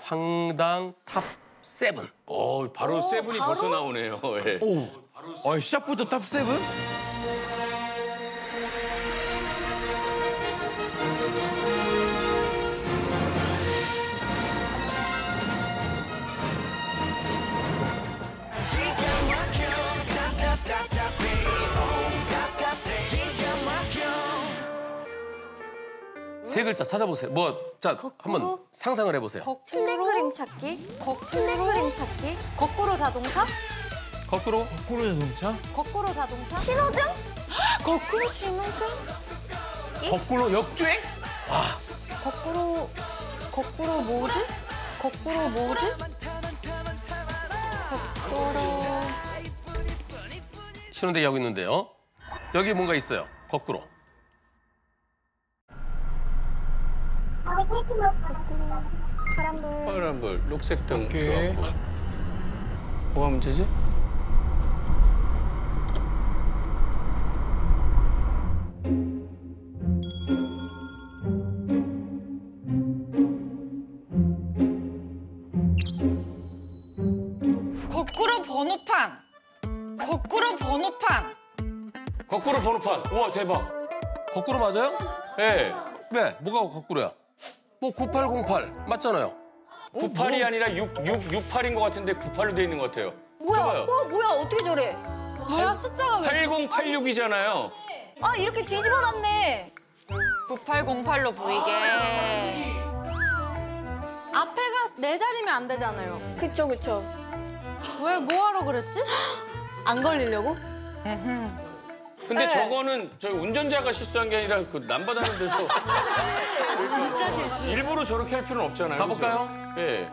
황당 탑 7. 바로 세븐이 바로? 벌써 나오네요. 예. 시작부터 탑 7? 세 글자 찾아보세요. 자, 한번 상상을 해보세요. 틀린 그림 찾기. 틀린 그림 찾기. 거꾸로 자동차? 거꾸로? 거꾸로 자동차? 거꾸로 자동차? 신호등? 거꾸로 신호등? 거꾸로 역주행? 거꾸로 뭐지? 거꾸로 뭐지? 신호대 하고 있는데요. 여기 뭔가 있어요. 거꾸로. 파란불. 파란불, 녹색등. 오케이. 뭐가 문제지? 거꾸로 번호판. 거꾸로 번호판. 거꾸로 번호판. 우와, 대박. 거꾸로 맞아요? 예. 왜? 뭐가 거꾸로야? 뭐 9808 맞잖아요. 98이 아니라 68인 것 같은데 98로 돼 있는 것 같아요. 뭐야? 뭐야? 어떻게 저래? 뭐야 숫자가 왜? 8086이잖아요. 아, 이렇게 뒤집어 놨네. 9808로 보이게. 앞에가 네 자리면 안 되잖아요. 그쵸. 왜 뭐하러 그랬지? 안 걸리려고? 근데 저거는 저희 운전자가 실수한 게 아니라 그 남받하는 데서 진짜 실수. 일부러 저렇게 할 필요는 없잖아요. 가볼까요? 그죠? 예.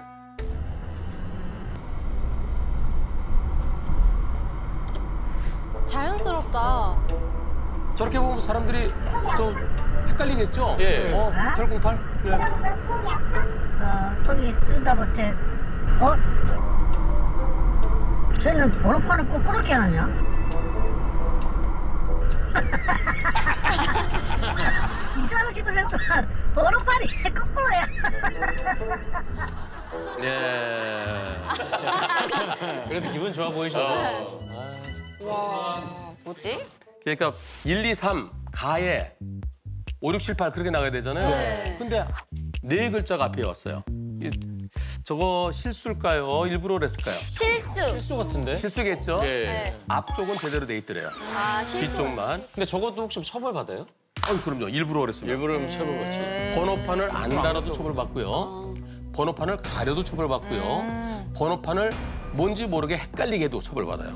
자연스럽다. 저렇게 보면 사람들이 좀 헷갈리겠죠? 예. 9808? 네. 속이 쓰다 못해. 쟤는 번호판을 꼭 그렇게 하냐? 이상한 집에서 번호판이 거꾸로야. 예. 그래도 기분 좋아 보이셔서. 와, 뭐지? 그러니까 1, 2, 3 가에 5, 6, 7, 8 그렇게 나가야 되잖아요. 네. 근데 네 글자가 앞에 왔어요. 저거 실수일까요? 일부러 그랬을까요? 실수 같은데? 실수겠죠? 예. 앞쪽은 제대로 돼 있더래요. 뒤쪽만. 근데 저것도 혹시 처벌받아요? 그럼요. 일부러 그랬으면. 일부러 쳐보겠지. 번호판을 안 달아도 처벌받고요. 번호판을 가려도 처벌받고요. 번호판을 뭔지 모르게 헷갈리게 해도 처벌받아요.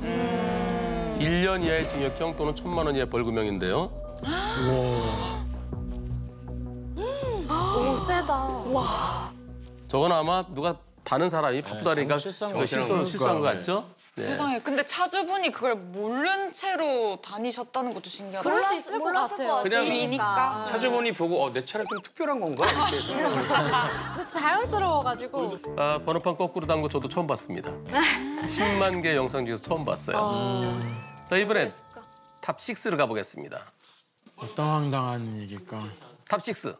1년 이하의 징역형 또는 1,000만 원 이하의 벌금형인데요. 오 세다. 저건 아마 누가 다른 사람이 바쁘다니까 실수한 것 같죠? 네. 세상에. 근데 차주분이 그걸 모른 채로 다니셨다는 것도 신기하다. 그럴 수 있을 것 같아요. 그냥 뒤니까. 차주분이 보고 내 차량 좀 특별한 건가? 이렇게 생각했어요. 근데 자연스러워가지고. 번호판 거꾸로 단 거 저도 처음 봤습니다. 10만 개 영상 중에서 처음 봤어요. 자, 이번엔 탑 6로 가보겠습니다. 어떤 황당한 얘기일까? 탑 6.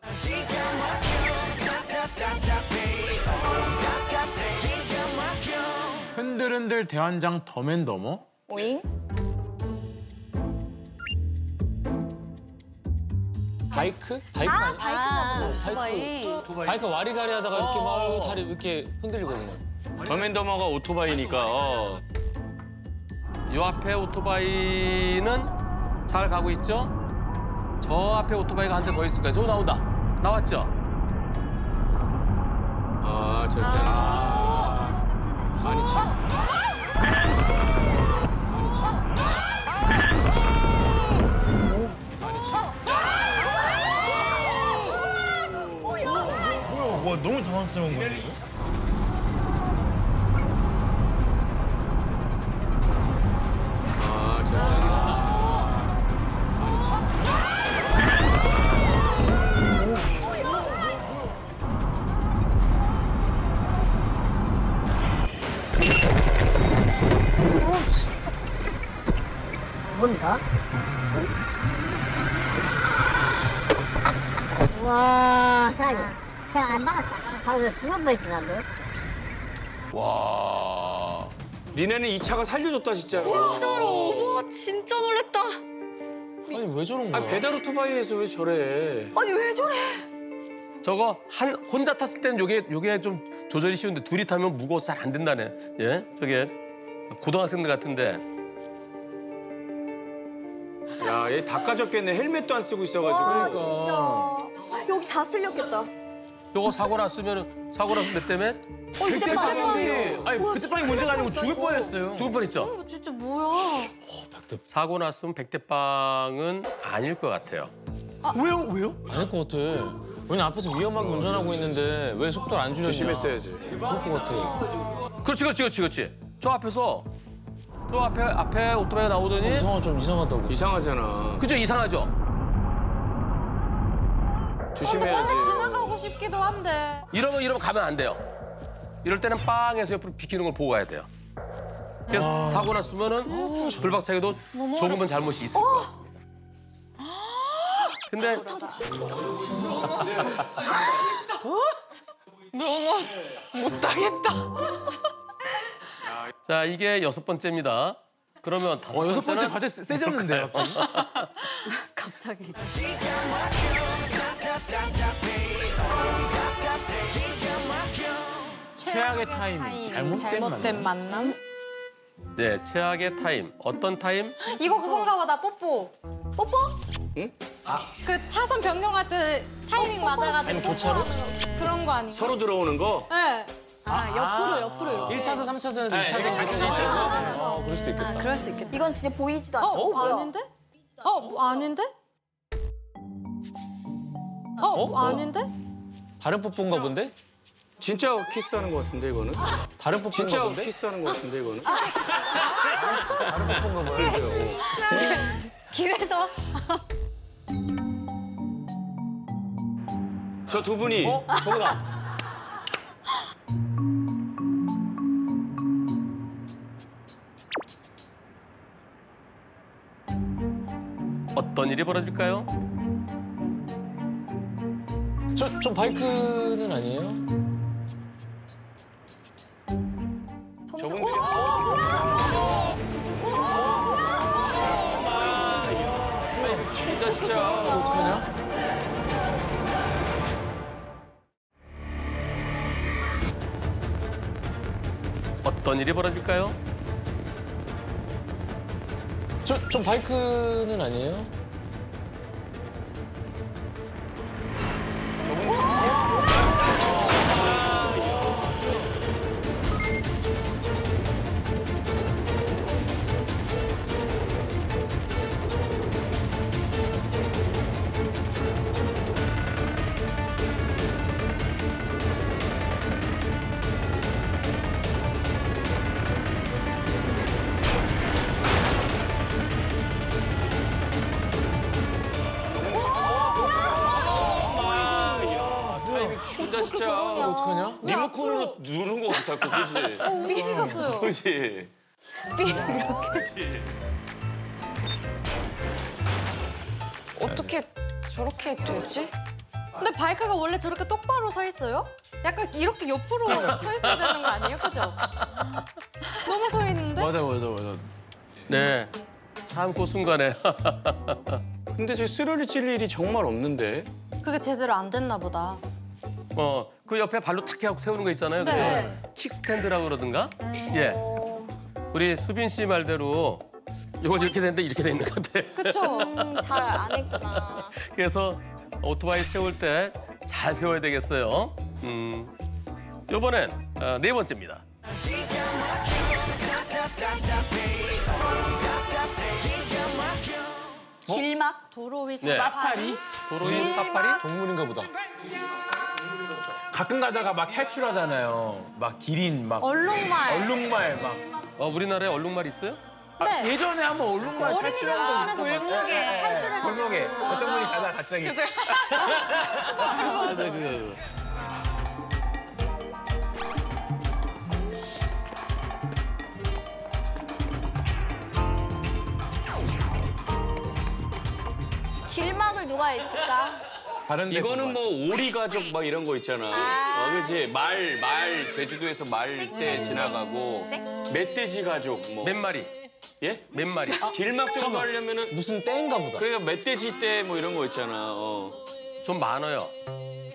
흔들흔들 대환장 덤앤더머? 오잉? 바이크? 바이크 아니야? 오토바이. 바이크 와리가리 하다가 이렇게 막 다리 이렇게 흔들리거든요. 더맨더머가 오토바이니까. 요 앞에 오토바이는 잘 가고 있죠? 저 앞에 오토바이가 한 대 더 있을 거예요. 저 나온다. 나왔죠? 시작하네. 많이 치. 와, 너무 당황스러운 거야. 뭡니까? 와, 자, 안 막았다. 방금 중간 베이스 난데? 와. 니네는 이 차가 살려줬다 진짜로. 진짜로. 와 진짜 놀랬다. 아니 왜 저런 거야? 아 배달 오토바이에서 왜 저래? 아니 왜 저래? 저거 혼자 탔을 때는 요게 좀 조절이 쉬운데 둘이 타면 무거워서 잘 안 된다네. 예? 저게 고등학생들 같은데. 야, 얘 다 까졌겠네. 헬멧도 안 쓰고 있어가지고. 와 진짜. 여기 다 쓸렸겠다. 요거 사고 났으면 몇 대면 이때 빵이에요. 아니 그때 빵이 문제가 아니고 죽을 뻔했어요. 죽을 뻔했죠. 진짜 뭐야? 사고 났으면 100대빵은 아닐 것 같아요. 왜요? 아닐 것 같아. 왜냐 앞에서 위험하게 운전하고 있는데 왜 속도를 안 줄였냐. 조심했어야지. 그럴 것 같아. 그렇지. 저 앞에서 저 앞에 오토바이가 나오더니 좀 이상하다고. 이상하잖아. 그죠 이상하죠. 조심해야지. 빨리 지나가고 싶기도 한데. 이러면 가면 안 돼요. 이럴 때는 빵에서 옆으로 비키는 걸 보고 가야 돼요. 그래서 사고 났으면은 불박차기도 조금은 잘못이 있을 것 같습니다. 근데 너무 못하겠다. 자 이게 6번째입니다. 그러면 6번째 과제 세졌는데요. 갑자기. 최악의 타이밍, 잘못된 만남. 네 최악의 타임. 어떤 타임? 이거 그건가 봐. 나 뽀뽀. 뽀뽀? 응? 그 차선 변경할 때 타이밍 맞아가지고 뽀뽀하는 거. 그런 거 아니에요? 서로 들어오는 거? 네. 옆으로 이렇게. 1차선, 3차선에서 2차선 같이 그럴 수도 있겠다. 그럴 수 있겠다. 이건 진짜 보이지도 않아. 아닌데? 아닌데? 아닌데? 다른 뽀뽀인가 본데? 진짜 키스하는 거 같은데 이거는? 다른 뽀뽀인가 진짜 본데? 키스하는 거 같은데 이거는? 다른 뽀뽀인가 봐요. 길에서. 저 두 분이 저거다. 어떤 일이 벌어질까요? 저 바이크는 아니에요? 저분들이 진짜 진짜 어떡하냐? 어떤 일이 벌어질까요? 저 바이크는 아니에요? 진짜 진짜 어떡하냐? 리모컨으로 누르는 거 같았고 그지? 움직였어요. 그지? 어떻게 저렇게 되지? 근데 바이크가 원래 저렇게 똑바로 서 있어요? 약간 이렇게 옆으로 서 있어야 되는 거 아니에요? 그죠? 너무 서 있는데? 맞아. 네. 참 그 순간에 근데 저 스르르 찔 일이 정말 없는데. 그게 제대로 안 됐나 보다. 그 옆에 발로 탁 해갖고 세우는 거 있잖아요. 그죠? 네. 킥스탠드라고 그러든가. 예. 우리 수빈 씨 말대로 이거 이렇게 됐는데 이렇게 돼 있는 것 같아. 그쵸? 잘 안 했구나. 그래서 오토바이 세울 때 잘 세워야 되겠어요. 이번엔 4번째입니다. 길막 도로 위 네. 사파리. 도로 위 사파리? 동물인가 보다. 가끔 가다가 막 탈출하잖아요. 막 기린, 막 얼룩말. 얼룩말 막. 우리나라에 얼룩말 있어요? 네. 예전에 한번 얼룩말 어린이들 탈출한 공원에서 골목에 탈출해가지고. 골목에 어떤 분이 가다가 갑자기 맞아, 길막을 누가 했을까? 다른 데 이거는 보고 뭐 오리 가족 막 이런 거 있잖아. 그지 말 제주도에서 말 때 지나가고 멧돼지 가족 뭐 몇 마리? 예? 몇 마리? 길막 정도 하려면은 무슨 때인가 보다. 그러니까 멧돼지 때 뭐 이런 거 있잖아. 좀 많아요.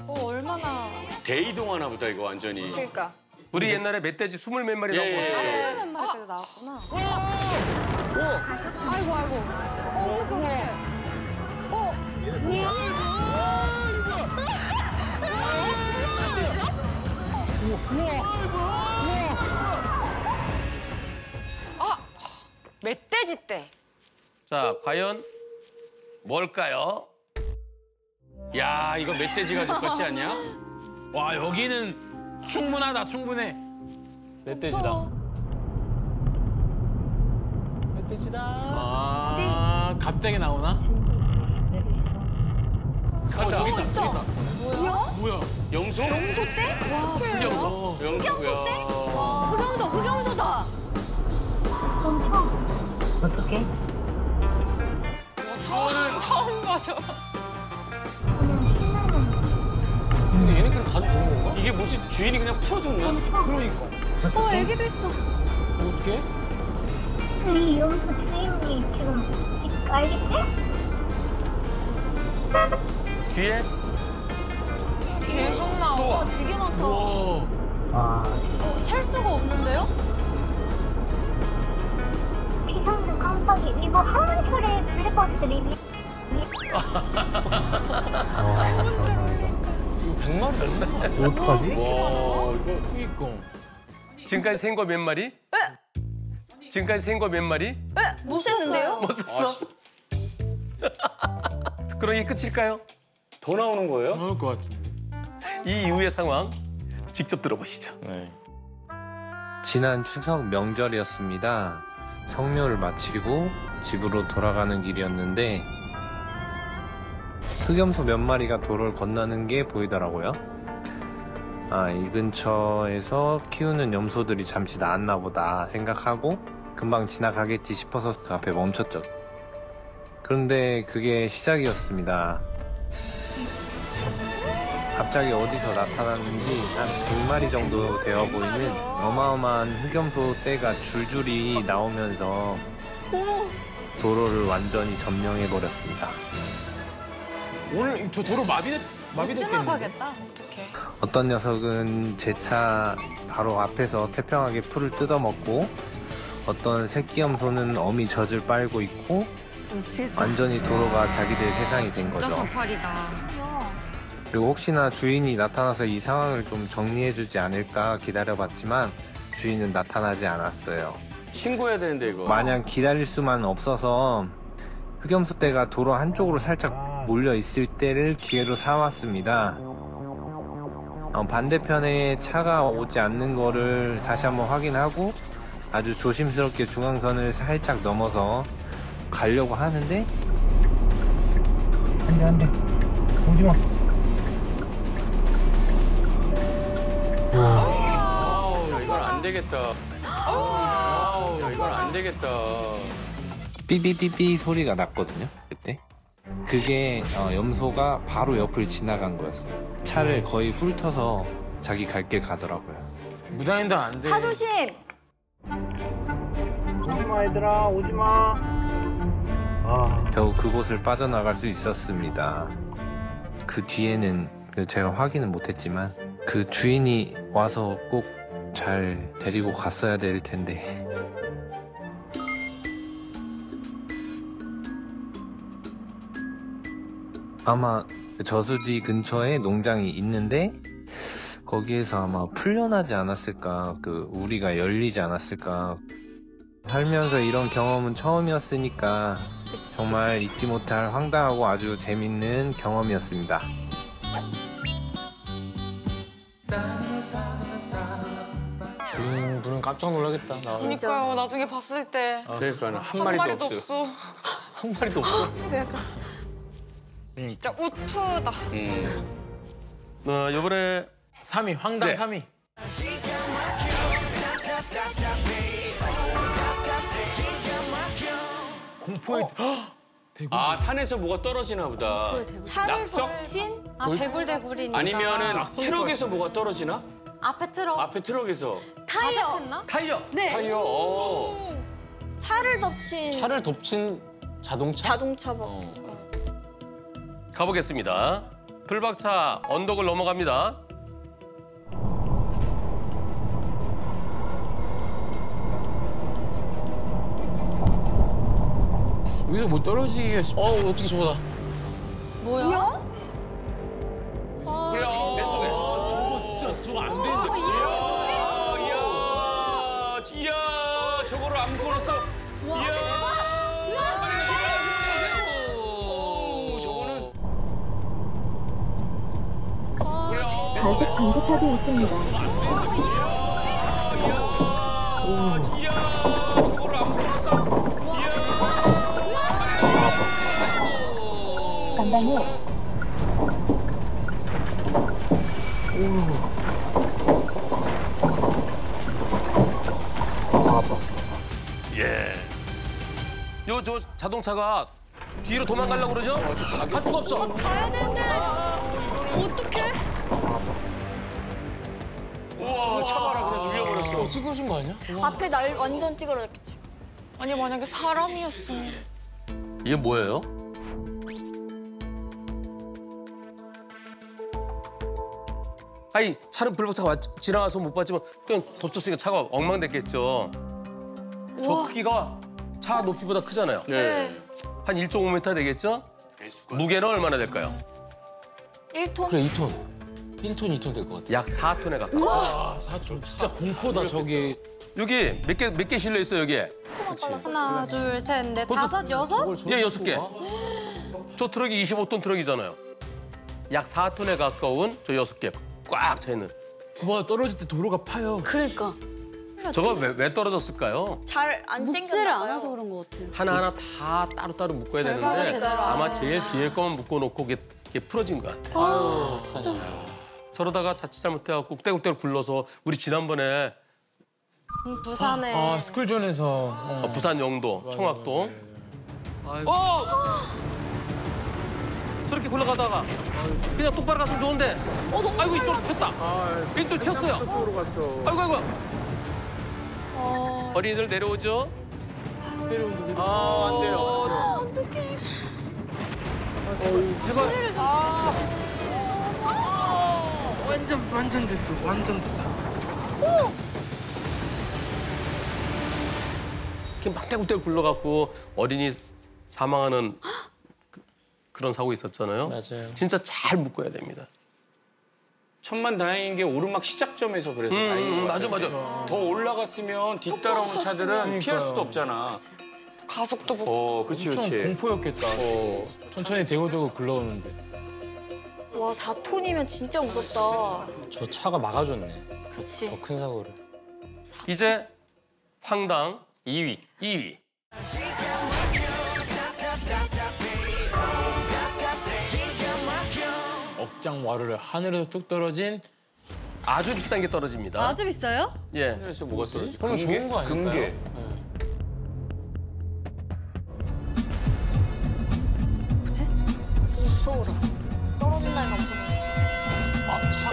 얼마나. 대이동하나 보다 이거 완전히. 그러니까. 우리 옛날에 멧돼지 20몇 마리 예, 예, 나오고 예. 몇 마리까지 나왔구나. 아이고 아이고. 어떡해. 멧돼지 때. 자, 과연 뭘까요? 야 이거 멧돼지 가족 같지 않냐? 와 여기는 충분하다 충분해. 멧돼지다. 멧돼지다. 아 갑자기 나오나? 저기 있다. 뭐야? 염소? 염소 때? 와, 흑염소. 흑염소야. 흑염소다. 어떻게? 처음 봐줘. 근데 얘네끼리 가도 되는 건가? 이게 뭐지? 주인이 그냥 풀어줬나? 그러니까. 애기도 있어. 어떻게? 우리 염소 주인이 지금 알겠지? 뒤에 계속 나와. 되게 많다. 와. 셀 수가 없는데요? 비상등 깜빡이 이거 한문철의 블랙박스 리뷰. 이거 100마리 넘나? 어떡하지? 와 이거 그니까. 지금까지 센 거 몇 마리? 지금까지 센 거 몇 마리? 못 셌는데요? 못 썼어? 그럼 이게 끝일까요? 더 나오는 거예요? 나올 것 같은데. 이 이후의 상황 직접 들어보시죠. 네. 지난 추석 명절이었습니다. 성묘를 마치고 집으로 돌아가는 길이었는데 흑염소 몇 마리가 도로를 건너는 게 보이더라고요. 아, 이 근처에서 키우는 염소들이 잠시 나왔나 보다 생각하고 금방 지나가겠지 싶어서 그 앞에 멈췄죠. 그런데 그게 시작이었습니다. 갑자기 어디서 나타났는지 한 100마리 정도 되어 보이는 어마어마한 흑염소 떼가 줄줄이 나오면서 도로를 완전히 점령해버렸습니다. 오늘 저 도로 못 마비됐겠는데. 지나가겠다. 어떡해. 어떤 녀석은 제 차 바로 앞에서 태평하게 풀을 뜯어먹고 어떤 새끼 염소는 어미 젖을 빨고 있고 미치겠다. 완전히 도로가 자기들 세상이 된 진짜 거죠. 사파리다. 그리고 혹시나 주인이 나타나서 이 상황을 좀 정리해주지 않을까 기다려봤지만 주인은 나타나지 않았어요. 신고해야 되는데 이거. 마냥 기다릴 수만 없어서 흑염소 떼가 도로 한쪽으로 살짝 몰려 있을 때를 기회로 삼았습니다. 반대편에 차가 오지 않는 거를 다시 한번 확인하고 아주 조심스럽게 중앙선을 살짝 넘어서 가려고 하는데 안돼 오지마. 이건 안 되겠다. 이건 안 되겠다. 삐삐삐삐 소리가 났거든요. 그때 그게 염소가 바로 옆을 지나간 거였어요. 차를 거의 훑어서 자기 갈 길 가더라고요. 무단횡단 안 돼. 차 조심. 오지마 얘들아 오지마. 겨우 그곳을 빠져나갈 수 있었습니다. 그 뒤에는 제가 확인은 못했지만 그 주인이 와서 꼭 잘 데리고 갔어야 될 텐데. 아마 저수지 근처에 농장이 있는데 거기에서 아마 풀려나지 않았을까, 그 우리가 열리지 않았을까. 살면서 이런 경험은 처음이었으니까 정말 잊지 못할 황당하고 아주 재밌는 경험이었습니다. 주인분은 깜짝 놀라겠다. 나오면. 그러니까요. 나중에 봤을 때. 그러니까 한 한 마리도 마리도 없어요. 없어. 한 마리도 없어. 진짜 우프다. 이번에 3위 황당 네. 3위. 공포의 아 산에서 뭐가 떨어지나 보다. 낙석? 아 대굴대굴이니까. 아니면은 트럭에서 뭐가 떨어지나? 앞에 트럭. 앞에 트럭에서. 타이어. 했나? 타이어. 네. 타이어. 차를 덮친 차를 덮친 자동차? 자동차 막. 가보겠습니다. 불박차 언덕을 넘어갑니다. 여기서 뭐 떨어지기가 쉽. 어떻게 저거다. 뭐야? 그래. 왼쪽에. 저거 진짜 저거 안 돼. 이야, 저거를 안 걸었어. 이야, 저거는. 그래. 아직 방지턱이 있습니다. 이야, 저거를 안 걸었어. 전방에 예. 요 저 자동차가 뒤로 도망가려고 그러죠? 갈 수가 없어. 가야 되는데. 어떡해? 우와, 차 봐라, 그냥 눌려버렸어. 찍어준 거 아니야? 앞에 날 완전 찌그러졌겠지. 아니 만약에 사람이었으면. 이게 뭐예요? 아니 차는 불박차가 지나가서 못 봤지만 그냥 덮쳤으니까 차가 엉망됐겠죠. 저 크기가 차 높이보다 크잖아요. 네. 한 1.5m 되겠죠? 무게는 얼마나 될까요? 1톤? 그래 2톤. 1톤, 2톤 될 것 같아. 약 4톤에 가까워. 아, 사촌 진짜 공포다 저기. 여기 몇 개 실려 있어요 여기에? 하나, 둘, 셋, 넷, 다섯, 여섯? 예, 6개. 저 트럭이 25톤 트럭이잖아요. 약 4톤에 가까운 저 6개 꽉 차 있는. 와 떨어질 때 도로가 파요. 그러니까. 저거 왜 떨어졌을까요? 잘 안 묵지를 챙겼나 않아서 봐요. 그런 것 같아요. 하나하나 다 따로따로 묶어야 되는데 제대로 안 아마 제일 뒤에 거만 묶어놓고 이게 풀어진 것 같아요. 진짜. 저러다가 자칫 잘못해갖고 떼굴떼굴 굴러서 우리 지난번에 부산에. 아 스쿨존에서. 부산 영도, 청학도 저렇게 굴러가다가 그냥 똑바로 갔으면 좋은데 아이고 이쪽으로 튀었다. 왼쪽으로 튀었어요. 쪽으로 갔어. 아이고. 어린이들 내려오죠? 아, 안 돼요. 제발. 완전 됐어. 완전 됐다. 이렇게 막 떼굴떼굴 굴러갖고 어린이 사망하는 그런 사고 있었잖아요. 맞아요. 진짜 잘 묶어야 됩니다. 천만 다행인 게 오르막 시작점에서 그래서 다행인 것 같아요. 맞아. 더 올라갔으면 뒤따라오는 차들은 피할 수도 없잖아. 가속도 못. 그렇지, 엄청 그렇지. 공포였겠다. 천천히 대고대고 굴러오는데. 와 4톤이면 진짜 무섭다. 저 차가 막아줬네. 그치. 더 큰 사고를. 이제 황당 2위. 억장 와르르 하늘에서 뚝 떨어진. 아주 비싼 게 떨어집니다. 아주 비싸요? 예. 그래서 뭐가 떨어지? 그럼 좋은 거 아닐까요? 금괴. 무서워라. 떨어진다니까 무서워. 아, 차.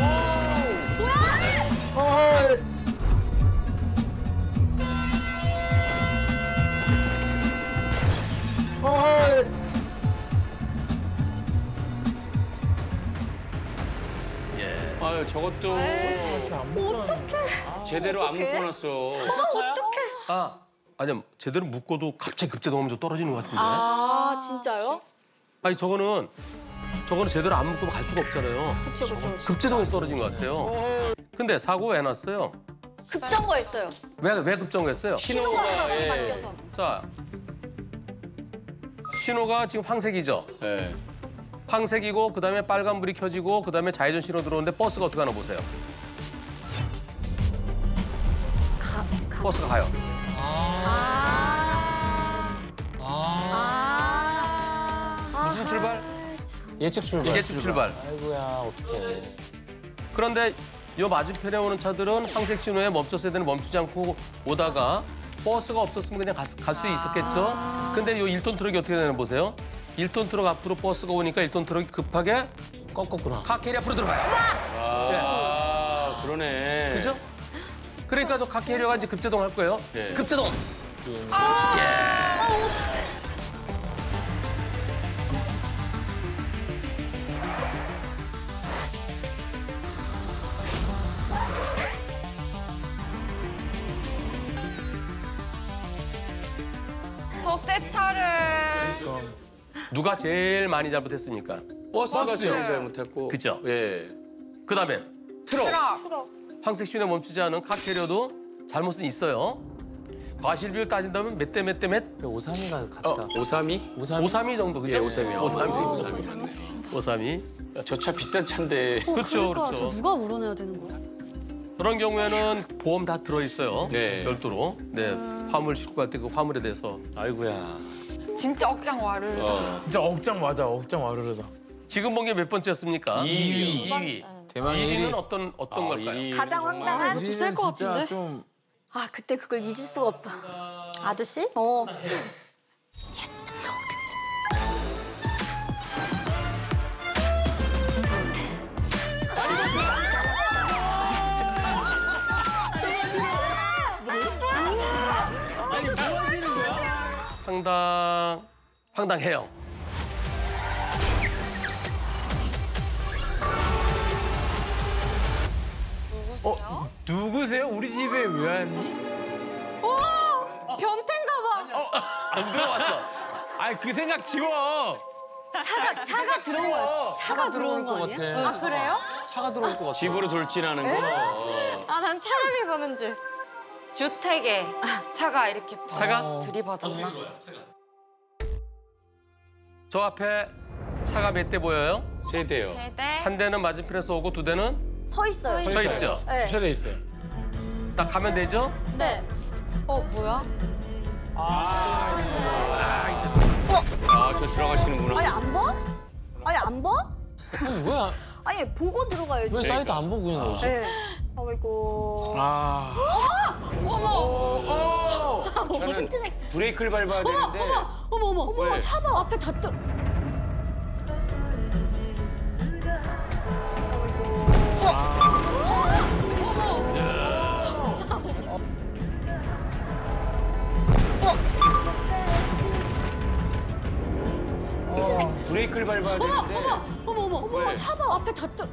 예. 아유, 저것도 제대로 안 묶어놨어. 아니 제대로 묶어도 갑자기 급제동하면서 떨어지는 것 같은데. 아 진짜요? 아니 저거는 제대로 안 묶으면 갈 수가 없잖아요. 그쵸 그쵸. 급제동해서 떨어진 것 같아요. 근데 사고 왜 났어요? 급정거했어요. 왜 급정했어요? 신호가 바뀌어서. 자, 신호가 지금 황색이죠. 네. 황색이고 그다음에 빨간불이 켜지고 그다음에 좌회전 신호 들어오는데 버스가 어떻게 하나 보세요. 버스가 가요. 무슨 출발? 예측 출발. 예측 출발. 아이고야, 어떡해. 그런데 요 맞은편에 오는 차들은 황색 신호에 멈췄어야 되는 멈추지 않고 오다가 버스가 없었으면 그냥 갈 수 있었겠죠. 근데 요 1톤 트럭이 어떻게 되나 보세요. 1톤 트럭 앞으로 버스가 오니까 1톤 트럭이 급하게 꺾었구나. 카캐리 앞으로 들어가요. 아, 그러네. 그죠? 그러니까 저 카캐리어가 이제 급제동할 거예요. 네. 급제동. 저 새 차를 누가 제일 많이 잘못했습니까? 버스가 제일 잘못했고. 그죠? 예. 그다음에 트럭. 황색 슈에 멈추지 않은 카캐리어도 잘못은 있어요. 과실 비율 따진다면 몇 대 몇 대 몇? 오삼이가 같다. 532? 532 정도 그죠? 예, 532. 532. 맞네. 532. 저 차 비싼 차인데. 그렇죠, 그러니까 그렇죠. 저 누가 물어내야 되는 거야? 그런 경우에는 보험 다 들어 있어요. 네. 별도로. 네. 화물 싣고 갈 때 그 화물에 대해서. 아이고야. 진짜 억장 와르르. 진짜 억장 맞아. 억장 와르르다. 지금 본 게 몇 번째였습니까? 2위. 대망의 1위는 어떤 걸까요? 일이 가장 정말- 황당한. 좀 셀 것 진짜 같은데? 좀 아 그때 그걸 잊을 수가 없다. 아저씨? 어. 황당해요. 누구세요? 우리 집에 왜 왔니? 변태인가 봐. 안 들어왔어. 아이 그 생각 지워. 차가 들어온 거야. 차가 들어온 거 아니야? 아 그래요? 차가 들어올 것 같아. 집으로 돌진하는 거. 아 난 사람이 보는 줄. 주택에 차가 이렇게 차가? 들이받았나? 저 앞에 차가 몇 대 보여요? 세대요. 세대. 한 대는 맞은편에서 오고 두 대는 서 있어요. 서 있죠. 네. 주차돼 있어요. 딱 가면 되죠? 네. 뭐야? 아, 저 들어가시는구나. 아니 안 봐? 아니 안 봐? 뭐야? 아니 보고 들어가야지. 왜 사이트 안 보고 그냥 나오지? 네. 아이고. 아. 엄청 튼튼했어. 브레이크를 밟아야 되는데. 어머 왜? 차 봐. 앞에 다 뚫. 브레이크를 밟아야 되는데. 어머 차 봐. 앞에 다 뚫.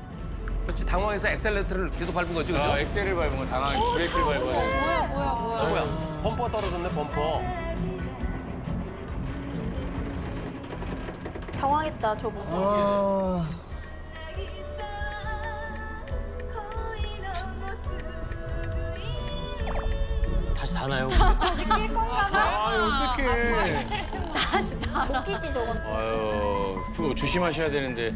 그렇지, 당황해서 엑셀레이터를 계속 밟은 거지, 그죠? 아, 엑셀을 밟은 거 당황해서 브레이크를 밟아야 돼. 뭐야? 범퍼 떨어졌네, 범퍼. 당황했다 저분. 다시 다나요? 아 어떡해. 못 끼지 저건. 아유, 그거 조심하셔야 되는데.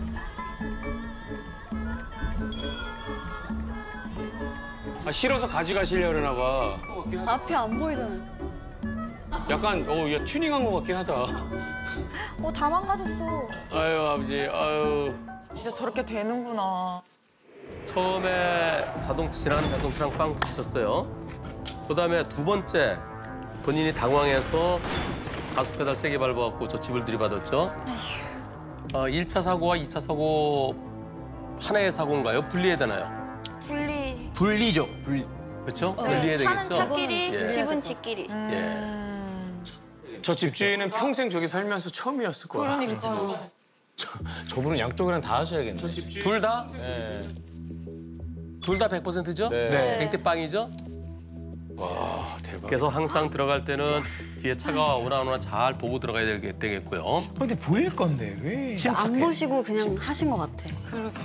아, 싫어서 가져가시려고 그러나 봐. 앞이 안 보이잖아요. 약간, 야, 튜닝한 것 같긴 하다. 다 망가졌어. 아유, 아버지, 아유. 진짜 저렇게 되는구나. 처음에 지나가는 자동차랑 빵 부딪혔어요. 그다음에 두 번째 본인이 당황해서 가속 페달 세게 밟아갖고 저 집을 들이받았죠. 1차 사고와 2차 사고 하나의 사고인가요? 분리해야 되나요? 분리죠. 그렇죠? 분리해야 차는 되겠죠. 차끼리, 예. 집은 집끼리. 예. 저 집주인은 평생 저기 살면서 처음이었을 거야. 저분은 양쪽이랑 다 하셔야겠네. 둘 다? 네. 둘 다 100%죠? 네. 100대 빵이죠? 와, 대박. 그래서 항상 들어갈 때는 뒤에 차가 오나 잘 보고 들어가야 되겠고요. 근데 보일 건데 왜? 안 보시고 그냥 하신 것 같아. 그러게.